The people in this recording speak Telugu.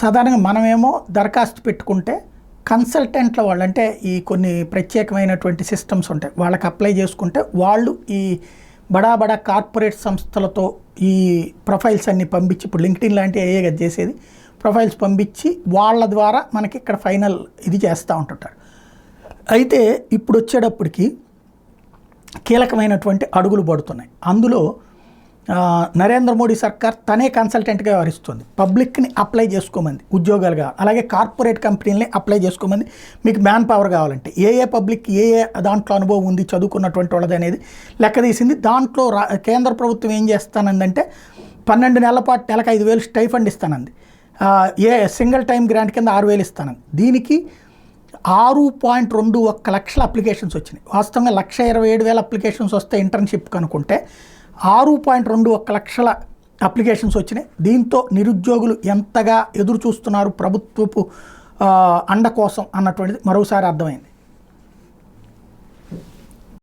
సాధారణంగా మనమేమో దరఖాస్తు పెట్టుకుంటే కన్సల్టెంట్ల వాళ్ళు, అంటే ఈ కొన్ని ప్రత్యేకమైనటువంటి సిస్టమ్స్ ఉంటాయి, వాళ్ళకి అప్లై చేసుకుంటే వాళ్ళు ఈ బడా బడా కార్పొరేట్ సంస్థలతో ఈ ప్రొఫైల్స్ అన్నీ పంపించి, ఇప్పుడు లింక్డ్ఇన్ లాంటి ఏఏ కదా చేసేది, ప్రొఫైల్స్ పంపించి వాళ్ళ ద్వారా మనకి ఇక్కడ ఫైనల్ ఇది చేస్తూ ఉంటుంటారు. అయితే ఇప్పుడు వచ్చేటప్పటికి కీలకమైనటువంటి అడుగులు పడుతున్నాయి. అందులో నరేంద్ర మోడీ సర్కార్ తనే కన్సల్టెంట్గా వ్యవహరిస్తుంది. పబ్లిక్ని అప్లై చేసుకోమంది ఉద్యోగాలు కావాలి, అలాగే కార్పొరేట్ కంపెనీలని అప్లై చేసుకోమంది మీకు మ్యాన్ పవర్ కావాలంటే. ఏ పబ్లిక్ ఏ దాంట్లో అనుభవం ఉంది చదువుకున్నటువంటి వాళ్ళది అనేది లెక్క తీసింది. దాంట్లో కేంద్ర ప్రభుత్వం ఏం చేస్తానందంటే 12 నెలల పాటు నెలకు 5,000 స్టైఫండ్ ఇస్తానంది. సింగిల్ టైం గ్రాంట్ కింద 6,000 ఇస్తానంది. దీనికి 6.21 లక్షల అప్లికేషన్స్ వచ్చినాయి. వాస్తవంగా 1,27,000 అప్లికేషన్స్ వస్తే ఇంటర్న్షిప్ కనుక్కుంటే 6.21 లక్షల అప్లికేషన్స్ వచ్చినాయి. దీంతో నిరుద్యోగులు ఎంతగా ఎదురు చూస్తున్నారు ప్రభుత్వపు అండ కోసం అన్నటువంటిది మరోసారి అర్థమైంది.